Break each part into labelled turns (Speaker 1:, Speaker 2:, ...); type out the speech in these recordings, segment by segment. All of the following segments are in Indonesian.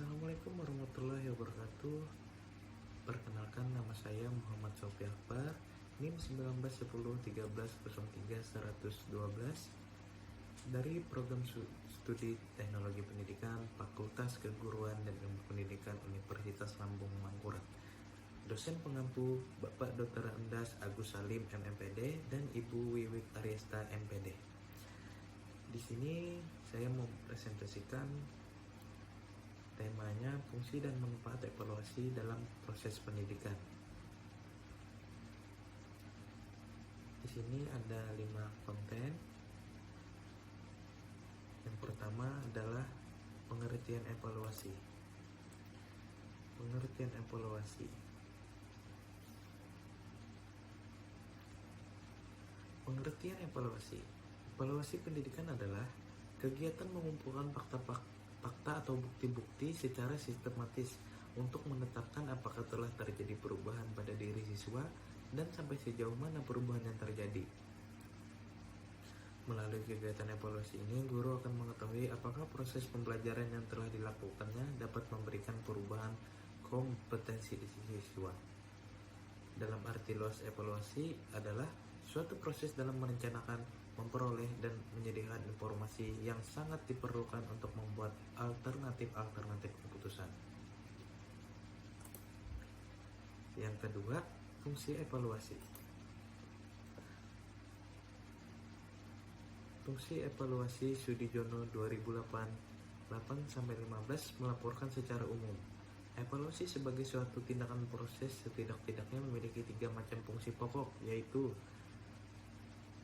Speaker 1: Assalamualaikum warahmatullahi wabarakatuh. Perkenalkan, nama saya Muhammad Sofi Akbar, NIM 191013031112 dari Program Studi Teknologi Pendidikan Fakultas Keguruan dan Ilmu Pendidikan Universitas Lambung Mangkurat. Dosen pengampu Bapak Dr. Andas Agus Salim MMPD dan Ibu Wiwik Ariesta MPD. Di sini saya mau presentasikan temanya fungsi dan manfaat evaluasi dalam proses pendidikan. Di sini ada 5 konten. Yang pertama adalah pengertian evaluasi. Pengertian evaluasi. Pengertian evaluasi. Evaluasi pendidikan adalah kegiatan mengumpulkan fakta atau bukti-bukti secara sistematis untuk menetapkan apakah telah terjadi perubahan pada diri siswa dan sampai sejauh mana perubahan yang terjadi. Melalui kegiatan evaluasi ini, guru akan mengetahui apakah proses pembelajaran yang telah dilakukannya dapat memberikan perubahan kompetensi di siswa. Dalam arti luas, evaluasi adalah suatu proses dalam merencanakan, memperoleh, dan menyediakan informasi yang sangat diperlukan untuk membuat alternatif keputusan. Yang kedua, fungsi evaluasi. Fungsi evaluasi Sudijono 2008-15 melaporkan secara umum. Evaluasi sebagai suatu tindakan proses setidak-tidaknya memiliki 3 macam fungsi pokok, yaitu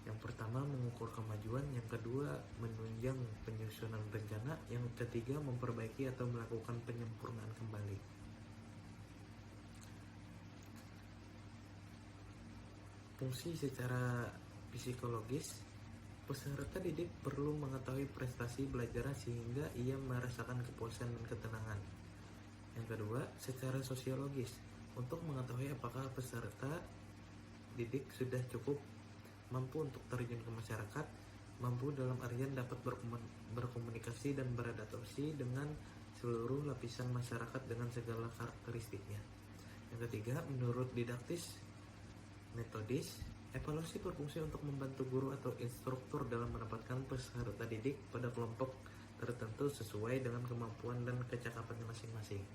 Speaker 1: yang pertama, mengukur kemajuan. Yang kedua, menunjang penyusunan rencana. Yang ketiga, memperbaiki atau melakukan penyempurnaan kembali. Fungsi secara psikologis. Peserta didik perlu mengetahui prestasi belajar sehingga ia merasakan kepuasan dan ketenangan. Yang kedua, secara sosiologis. Untuk mengetahui apakah peserta didik sudah cukup mampu untuk terjun ke masyarakat, mampu dalam artian dapat berkomunikasi dan beradaptasi dengan seluruh lapisan masyarakat dengan segala karakteristiknya. Yang ketiga, menurut didaktis metodis, evaluasi berfungsi untuk membantu guru atau instruktur dalam menempatkan peserta didik pada kelompok tertentu sesuai dengan kemampuan dan kecakapannya masing-masing.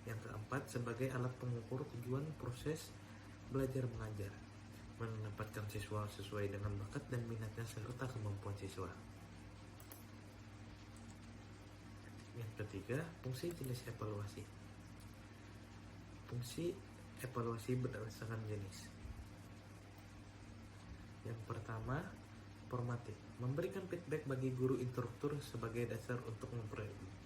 Speaker 1: Yang keempat, sebagai alat pengukur tujuan proses belajar mengajar, menempatkan siswa sesuai dengan bakat dan minatnya serta kemampuan siswa. Yang ketiga, fungsi jenis evaluasi. Fungsi evaluasi berdasarkan jenis. Yang pertama, formatif, memberikan feedback bagi guru instruktur sebagai dasar untuk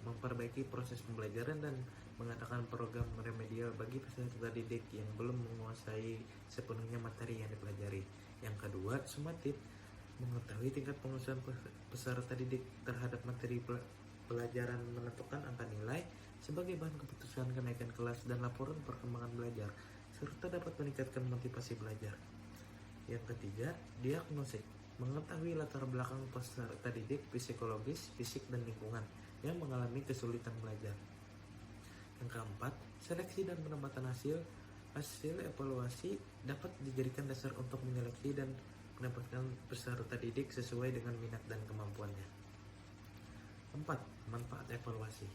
Speaker 1: memperbaiki proses pembelajaran dan mengadakan program remedial bagi peserta didik yang belum menguasai sepenuhnya materi yang dipelajari. Yang kedua, sumatif, mengetahui tingkat penguasaan peserta didik terhadap materi pelajaran, menentukan angka nilai sebagai bahan keputusan kenaikan kelas dan laporan perkembangan belajar, serta dapat meningkatkan motivasi belajar. Yang ketiga, diagnostik, mengetahui latar belakang peserta didik psikologis, fisik, dan lingkungan yang mengalami kesulitan belajar. Yang keempat, seleksi dan penempatan hasil evaluasi dapat dijadikan dasar untuk menyeleksi dan mendapatkan peserta didik sesuai dengan minat dan kemampuannya. 4. Manfaat evaluasi.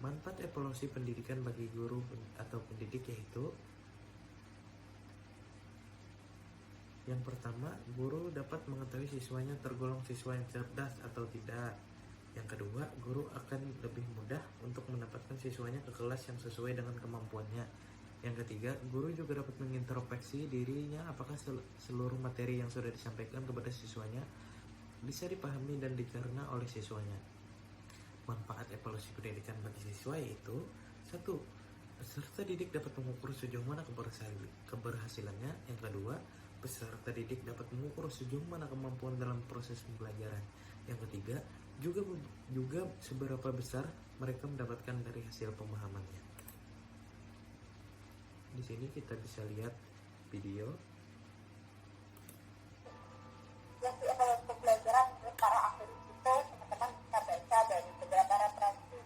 Speaker 1: Manfaat evaluasi pendidikan bagi guru atau pendidik yaitu: yang pertama, guru dapat mengetahui siswanya tergolong siswa yang cerdas atau tidak. Yang kedua, guru akan lebih mudah untuk mendapatkan siswanya ke kelas yang sesuai dengan kemampuannya. Yang ketiga, guru juga dapat mengintrospeksi dirinya apakah seluruh materi yang sudah disampaikan kepada siswanya bisa dipahami dan dicerna oleh siswanya. Manfaat evaluasi pendidikan bagi siswa yaitu: 1. Peserta didik dapat mengukur sejauh mana keberhasilannya. Yang kedua, peserta didik dapat mengukur sejauh mana kemampuan dalam proses pembelajaran. Yang ketiga, juga seberapa besar mereka mendapatkan dari hasil pemahamannya. Di sini kita bisa lihat video.
Speaker 2: Yang evaluasi pembelajaran menurut para ahli itu teman-teman bisa baca dari beberapa referensi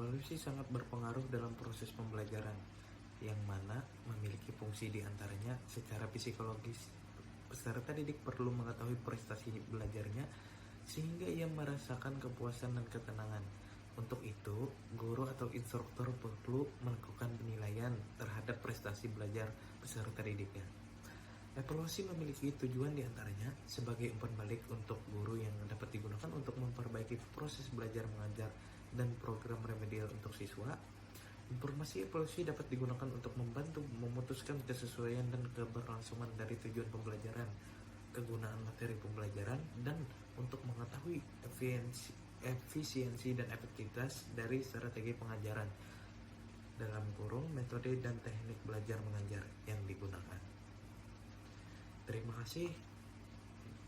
Speaker 1: Evaluasi sangat berpengaruh dalam proses pembelajaran, yang mana memiliki fungsi diantaranya secara psikologis. Peserta didik perlu mengetahui prestasi belajarnya sehingga ia merasakan kepuasan dan ketenangan. Untuk itu, guru atau instruktur perlu melakukan penilaian terhadap prestasi belajar peserta didiknya. Evaluasi memiliki tujuan diantaranya sebagai umpan balik untuk guru yang dapat digunakan untuk memperbaiki proses belajar mengajar dan program remedial untuk siswa. Informasi evaluasi dapat digunakan untuk membantu memutuskan kesesuaian dan keberlangsungan dari tujuan pembelajaran, kegunaan materi pembelajaran, dan untuk mengetahui efisiensi dan efektivitas dari strategi pengajaran dalam kurung metode dan teknik belajar mengajar yang digunakan. Terima kasih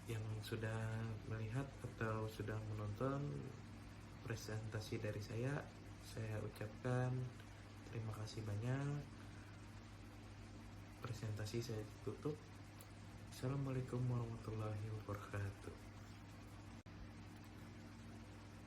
Speaker 1: yang sudah melihat atau sudah menonton presentasi dari saya. Saya ucapkan terima kasih banyak. Presentasi saya tutup. Assalamualaikum warahmatullahi wabarakatuh.